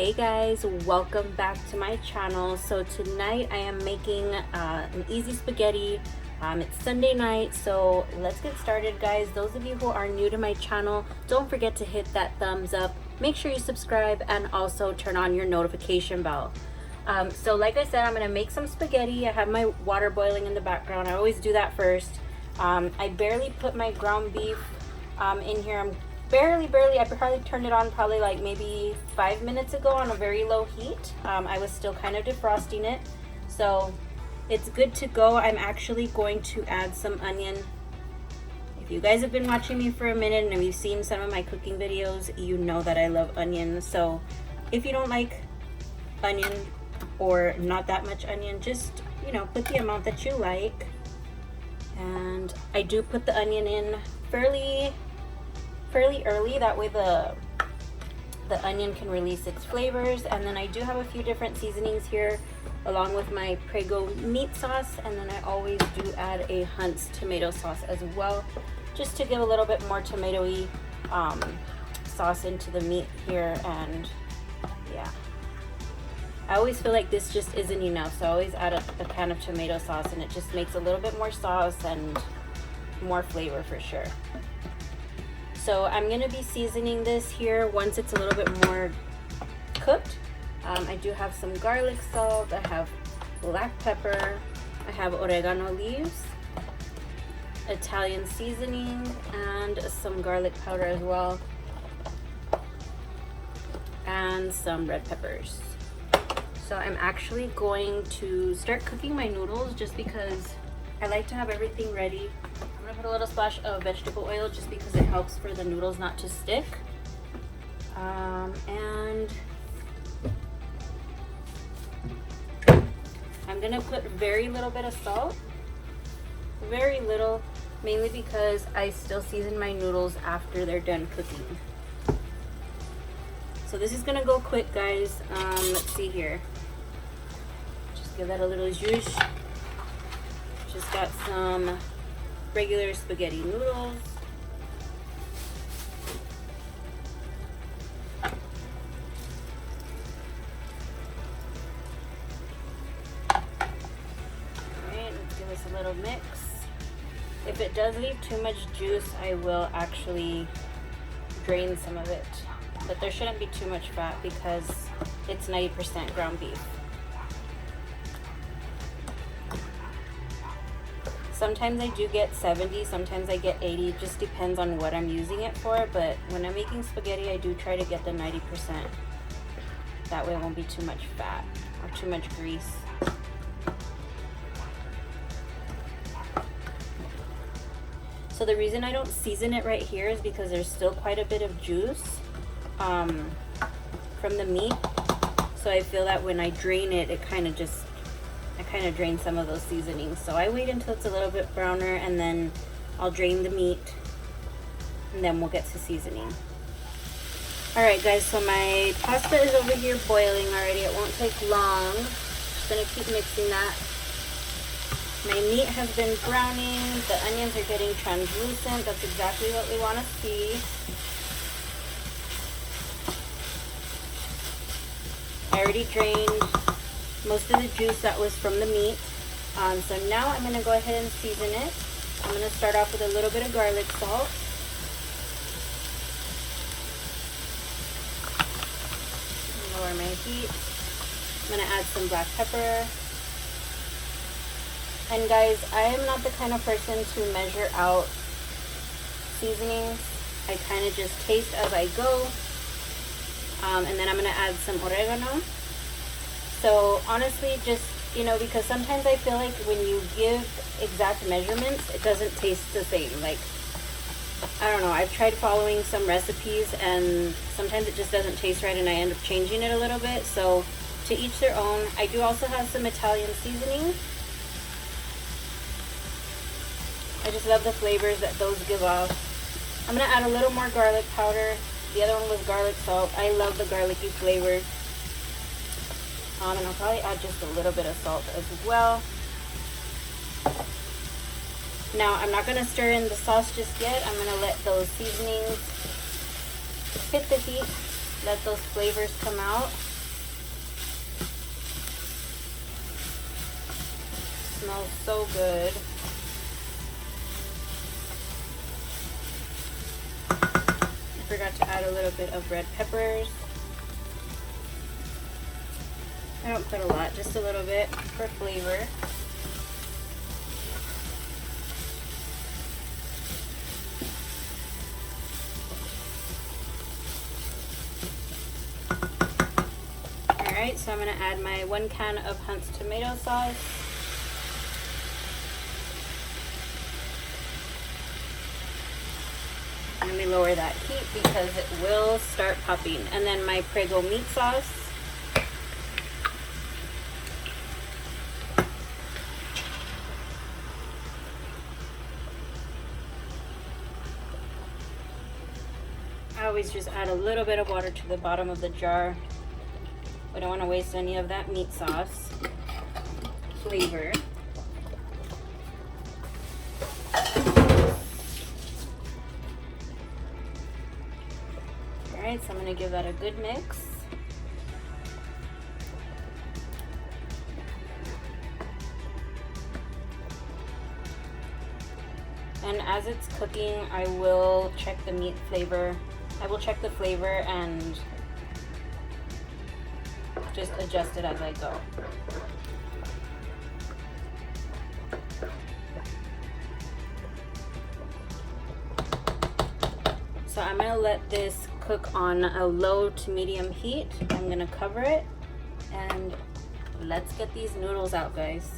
Hey guys, welcome back to my channel. So tonight I am making an easy spaghetti. It's Sunday night, so let's get started, guys. Those of you who are new to my channel, don't forget to hit that thumbs up, make sure you subscribe, and also turn on your notification bell. So like I said, I'm gonna make some spaghetti. I have my water boiling in the background. I always do that first. I barely put my ground beef in here. I'm barely, I probably turned it on probably like maybe 5 minutes ago on a very low heat. I was still kind of defrosting it, so it's good to go. I'm actually going to add some onion. If you guys have been watching me for a minute and you've seen some of my cooking videos, you know that I love onion. So if you don't like onion or not that much onion, just, you know, put the amount that you like. And I do put the onion in fairly early, that way the onion can release its flavors. And then I do have a few different seasonings here along with my Prego meat sauce, and then I always do add a Hunt's tomato sauce as well, just to give a little bit more tomatoey sauce into the meat here. And yeah, I always feel like this just isn't enough, so I always add a can of tomato sauce, and it just makes a little bit more sauce and more flavor for sure. So I'm gonna be seasoning this here once it's a little bit more cooked. I do have some garlic salt, I have black pepper, I have oregano leaves, Italian seasoning, and some garlic powder as well, and some red peppers. So I'm actually going to start cooking my noodles just because I like to have everything ready. I'm gonna put a little splash of vegetable oil just because it helps for the noodles not to stick. And I'm gonna put very little bit of salt, very little, mainly because I still season my noodles after they're done cooking. So this is gonna go quick, guys. Let's see here. Just give that a little zhuzh. Just got some regular spaghetti noodles. Alright, let's give this a little mix. If it does leave too much juice, I will actually drain some of it. But there shouldn't be too much fat because it's 90% ground beef. Sometimes I do get 70, sometimes I get 80, it just depends on what I'm using it for. But when I'm making spaghetti, I do try to get the 90%. That way it won't be too much fat or too much grease. So the reason I don't season it right here is because there's still quite a bit of juice from the meat. So I feel that when I drain it, I kind of drain some of those seasonings. So I wait until it's a little bit browner, and then I'll drain the meat, and then we'll get to seasoning. Alright guys, so my pasta is over here boiling already. It won't take long. Just gonna keep mixing that. My meat has been browning. The onions are getting translucent. That's exactly what we want to see. I already drained most of the juice that was from the meat. So now I'm going to go ahead and season it. I'm going to start off with a little bit of garlic salt. Lower my heat. I'm going to add some black pepper. And guys, I am not the kind of person to measure out seasonings. I kind of just taste as I go. And then I'm going to add some oregano. So honestly, just, you know, because sometimes I feel like when you give exact measurements, it doesn't taste the same. Like, I don't know, I've tried following some recipes and sometimes it just doesn't taste right, and I end up changing it a little bit. So to each their own. I do also have some Italian seasoning. I just love the flavors that those give off. I'm gonna add a little more garlic powder. The other one was garlic salt. I love the garlicky flavor. And I'll probably add just a little bit of salt as well. Now, I'm not going to stir in the sauce just yet. I'm going to let those seasonings hit the heat, let those flavors come out. smells so good. I forgot to add a little bit of red peppers. I don't put a lot, just a little bit for flavor. Alright, so I'm going to add my 1 can of Hunt's tomato sauce. Let me lower that heat because it will start popping. And then my Prego meat sauce. I always just add a little bit of water to the bottom of the jar. We don't want to waste any of that meat sauce flavor. Alright, so I'm going to give that a good mix. And as it's cooking, I will check the meat flavor. I will check the flavor and just adjust it as I go. So I'm gonna let this cook on a low to medium heat. I'm gonna cover it and let's get these noodles out, guys.